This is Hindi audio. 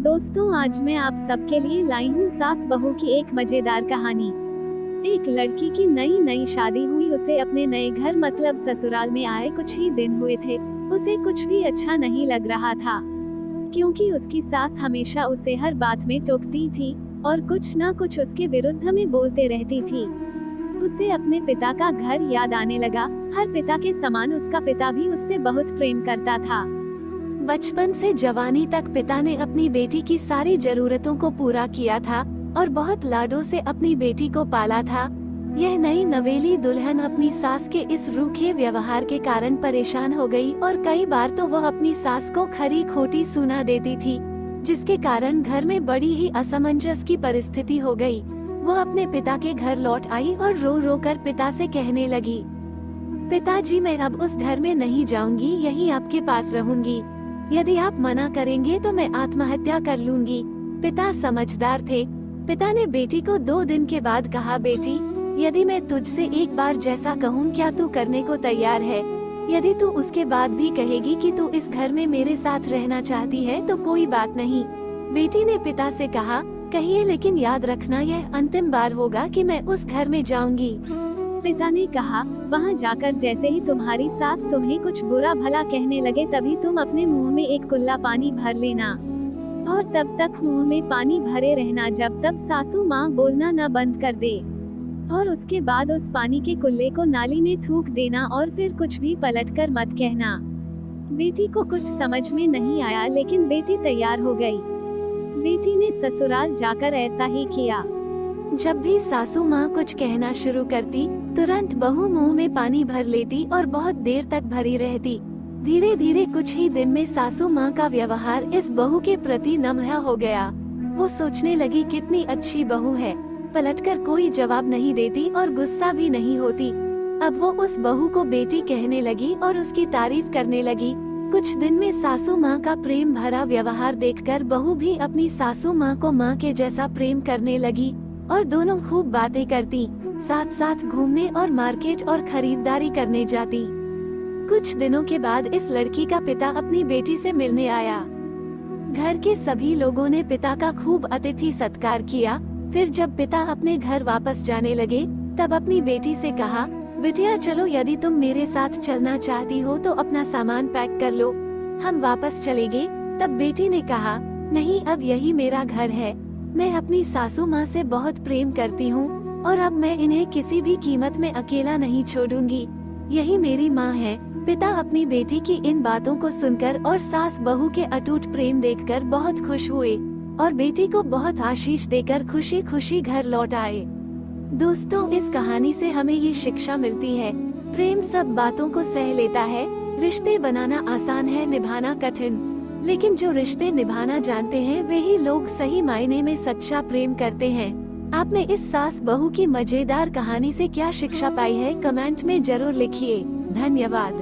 दोस्तों, आज मैं आप सबके लिए लाई हूँ सास बहू की एक मजेदार कहानी। एक लड़की की नई नई शादी हुई। उसे अपने नए घर मतलब ससुराल में आए कुछ ही दिन हुए थे। उसे कुछ भी अच्छा नहीं लग रहा था, क्योंकि उसकी सास हमेशा उसे हर बात में टोकती थी और कुछ ना कुछ उसके विरुद्ध में बोलते रहती थी। उसे अपने पिता का घर याद आने लगा। हर पिता के समान उसका पिता भी उससे बहुत प्रेम करता था। बचपन से जवानी तक पिता ने अपनी बेटी की सारी जरूरतों को पूरा किया था और बहुत लाडों से अपनी बेटी को पाला था। यह नई नवेली दुल्हन अपनी सास के इस रूखे व्यवहार के कारण परेशान हो गई और कई बार तो वह अपनी सास को खरी खोटी सुना देती थी, जिसके कारण घर में बड़ी ही असमंजस की परिस्थिति हो गई। वह अपने पिता के घर लौट आई और रो रो कर पिता से कहने लगी, पिताजी, मैं अब उस घर में नहीं जाऊंगी, यहीं आपके पास रहूंगी। यदि आप मना करेंगे तो मैं आत्महत्या कर लूंगी। पिता समझदार थे। पिता ने बेटी को 2 दिन के बाद कहा, बेटी, यदि मैं तुझसे एक बार जैसा कहूँ क्या तू करने को तैयार है? यदि तू उसके बाद भी कहेगी कि तू इस घर में मेरे साथ रहना चाहती है तो कोई बात नहीं। बेटी ने पिता से कहा, कहिए, लेकिन याद रखना यह अंतिम बार होगा कि मैं उस घर में जाऊंगी। पिता ने कहा, वहाँ जाकर जैसे ही तुम्हारी सास तुम्हें कुछ बुरा भला कहने लगे तभी तुम अपने मुंह में एक कुल्ला पानी भर लेना और तब तक मुंह में पानी भरे रहना जब तक सासू माँ बोलना न बंद कर दे। और उसके बाद उस पानी के कुल्ले को नाली में थूक देना और फिर कुछ भी पलटकर मत कहना। बेटी को कुछ समझ में नहीं आया, लेकिन बेटी तैयार हो गई। बेटी ने ससुराल जाकर ऐसा ही किया। जब भी सासू माँ कुछ कहना शुरू करती, तुरंत बहू मुंह में पानी भर लेती और बहुत देर तक भरी रहती। धीरे धीरे कुछ ही दिन में सासू माँ का व्यवहार इस बहू के प्रति नम्र हो गया। वो सोचने लगी, कितनी अच्छी बहू है, पलटकर कोई जवाब नहीं देती और गुस्सा भी नहीं होती। अब वो उस बहू को बेटी कहने लगी और उसकी तारीफ करने लगी। कुछ दिन में सासू माँ का प्रेम भरा व्यवहार देखकर बहू भी अपनी सासू माँ को माँ के जैसा प्रेम करने लगी और दोनों खूब बातें करती, साथ साथ घूमने और मार्केट और खरीदारी करने जाती। कुछ दिनों के बाद इस लड़की का पिता अपनी बेटी से मिलने आया। घर के सभी लोगों ने पिता का खूब अतिथि सत्कार किया। फिर जब पिता अपने घर वापस जाने लगे तब अपनी बेटी से कहा, बिटिया चलो, यदि तुम मेरे साथ चलना चाहती हो तो अपना सामान पैक कर लो, हम वापस चलेंगे। तब बेटी ने कहा, नहीं, अब यही मेरा घर है। मैं अपनी सासू माँ से बहुत प्रेम करती हूँ और अब मैं इन्हें किसी भी कीमत में अकेला नहीं छोड़ूंगी। यही मेरी माँ है। पिता अपनी बेटी की इन बातों को सुनकर और सास बहू के अटूट प्रेम देखकर बहुत खुश हुए और बेटी को बहुत आशीष देकर खुशी खुशी घर लौट आए। दोस्तों, इस कहानी से हमें ये शिक्षा मिलती है, प्रेम सब बातों को सह लेता है। रिश्ते बनाना आसान है, निभाना कठिन, लेकिन जो रिश्ते निभाना जानते हैं वे ही लोग सही मायने में सच्चा प्रेम करते हैं। आपने इस सास बहू की मजेदार कहानी से क्या शिक्षा पाई है, कमेंट में जरूर लिखिए। धन्यवाद।